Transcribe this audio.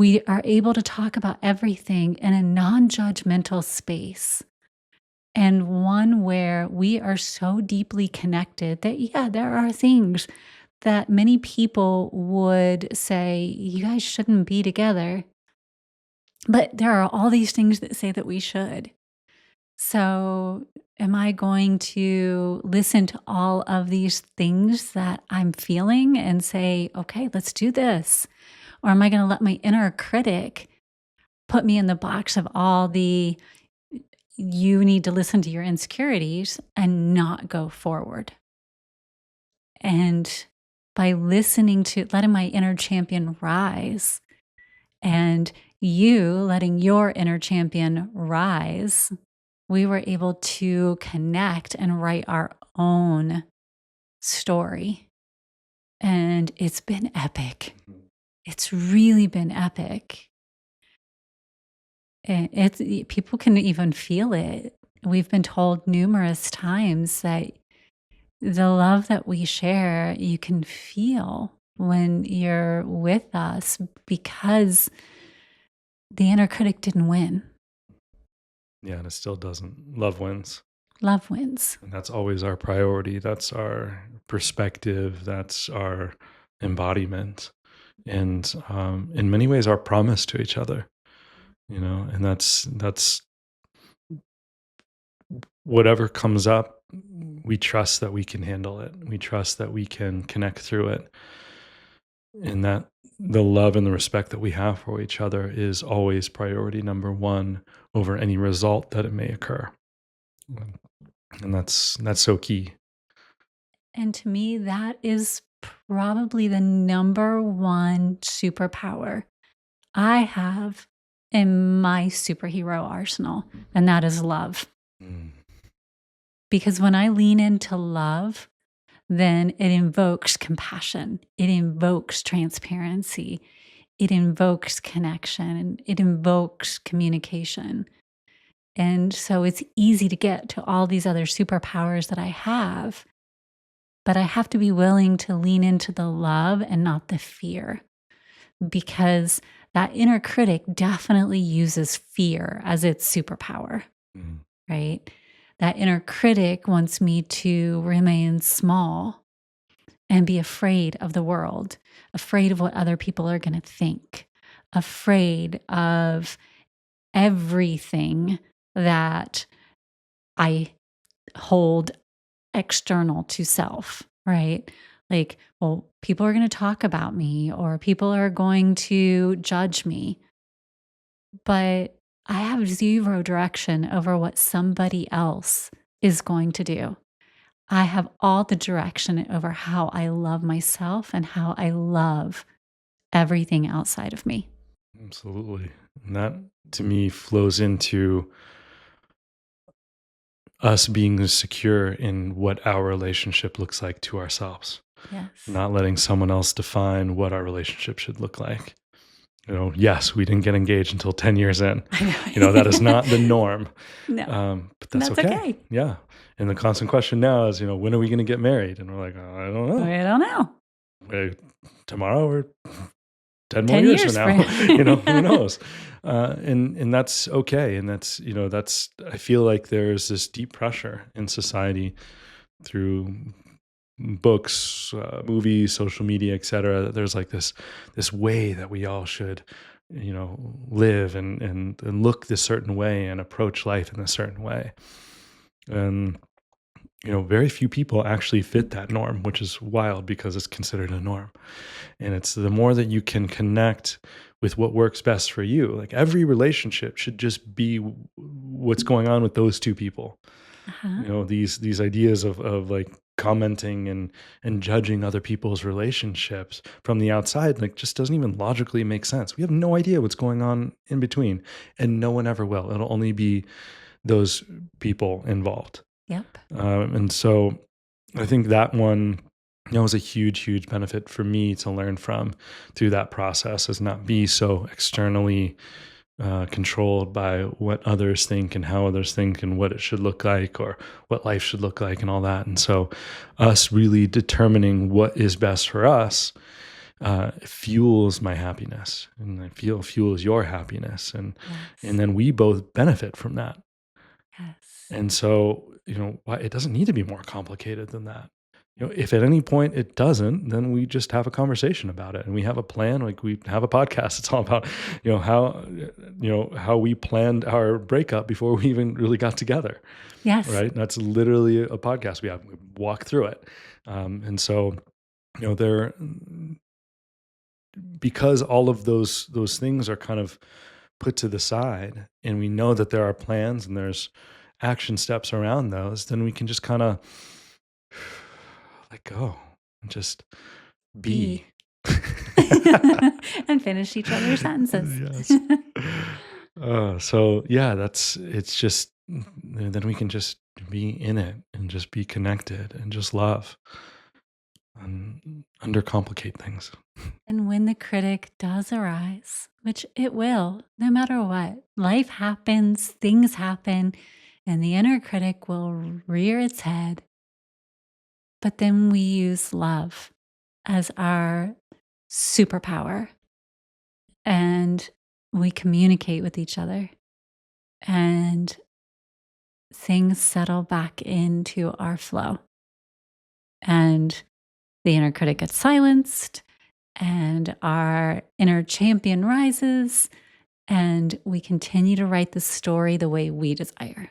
we are able to talk about everything in a non-judgmental space, and one where we are so deeply connected that, yeah, there are things that many people would say, you guys shouldn't be together. But there are all these things that say that we should. So, am I going to listen to all of these things that I'm feeling and say, okay, let's do this? Or am I going to let my inner critic put me in the box of all the, you need to listen to your insecurities and not go forward? And by listening to, letting my inner champion rise, and you letting your inner champion rise, we were able to connect and write our own story. And it's been epic. It's really been epic. And people can even feel it. We've been told numerous times that the love that we share, you can feel when you're with us, because the inner critic didn't win. Yeah, and it still doesn't. Love wins. Love wins. And that's always our priority. That's our perspective. That's our embodiment. And in many ways, our promise to each other, and that's whatever comes up, we trust that we can handle it. We trust that we can connect through it. And that the love and the respect that we have for each other is always priority number one over any result that it may occur. And that's so key. And to me, that is probably the number one superpower I have in my superhero arsenal, and that is love. Because when I lean into love, then it invokes compassion, it invokes transparency, it invokes connection, it invokes communication. And so it's easy to get to all these other superpowers that I have, but I have to be willing to lean into the love and not the fear, because that inner critic definitely uses fear as its superpower, right? That inner critic wants me to remain small and be afraid of the world, afraid of what other people are going to think, afraid of everything that I hold external to self, right? Like, well, people are going to talk about me, or people are going to judge me. But I have zero direction over what somebody else is going to do. I have all the direction over how I love myself and how I love everything outside of me. Absolutely. And that to me flows into us being secure in what our relationship looks like to ourselves. Yes. Not letting someone else define what our relationship should look like. Yes, we didn't get engaged until 10 years in. That is not the norm. No. But that's okay. Yeah. And the constant question now is, when are we going to get married? And we're like, I don't know. I don't know. Tomorrow or 10 more years from now, who knows? And that's okay. And that's, I feel like there's this deep pressure in society through books, movies, social media, et cetera. There's like this way that we all should, live and look this certain way and approach life in a certain way. And, very few people actually fit that norm, which is wild because it's considered a norm. And it's the more that you can connect with what works best for you. Like every relationship should just be what's going on with those two people. These ideas of like commenting and judging other people's relationships from the outside, like just doesn't even logically make sense. We have no idea what's going on in between, and no one ever will. It'll only be those people involved. Yep. And so I think that one, was a huge benefit for me to learn from through that process, is not be so externally controlled by what others think and how others think and what it should look like or what life should look like and all that. And so us really determining what is best for us fuels my happiness, and I feel fuels your happiness, and Yes. then we both benefit from that. Yes. And so, it doesn't need to be more complicated than that. If at any point it doesn't, then we just have a conversation about it, and we have a plan. Like, we have a podcast. It's all about, how we planned our breakup before we even really got together. Yes. Right. That's literally a podcast we walk through it. And so, there, because all of those things are kind of put to the side, and we know that there are plans and there's action steps around those, then we can just kind of let go and just be. Be. And finish each other's sentences. Yes. So yeah, it's just, then we can just be in it and just be connected and just love and undercomplicate things. And when the critic does arise, which it will, no matter what, life happens, things happen, and the inner critic will rear its head. But then we use love as our superpower, and we communicate with each other, and things settle back into our flow. And the inner critic gets silenced, and our inner champion rises, and we continue to write the story the way we desire.